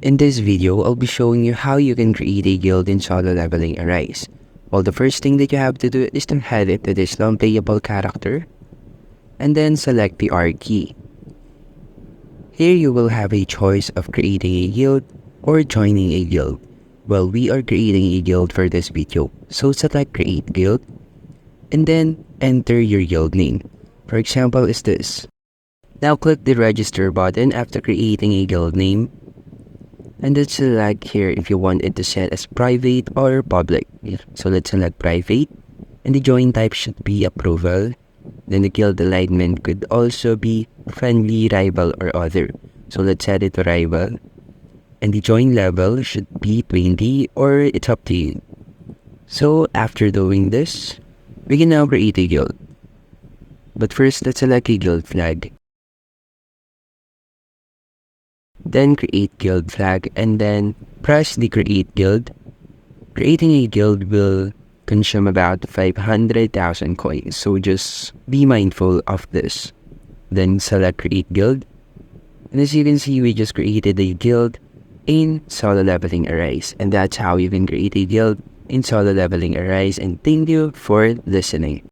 In this video, I'll be showing you how you can create a guild in solo leveling arrays. Well, the first thing that you have to do is to head into this non-playable character and then select the R key. Here you will have a choice of creating a guild or joining a guild. Well, we are creating a guild for this video, so select create guild and then enter your guild name. For example is this. Now click the register button after creating a guild name and then select here if you want it to set as private or public. So let's select private and the join type should be approval. Then the guild alignment could also be friendly, rival, or other. So let's set it to rival. And the join level should be 20 or it's up to you. So after doing this, we can now create a guild. But first, let's select a guild flag. Then create guild flag and then press the create guild. Creating a guild will consume about 500,000 coins, so just be mindful of this. Then select create guild. And as you can see, we just created a guild in solo leveling arrays. And that's how you can create a guild in solo leveling arrays. And thank you for listening.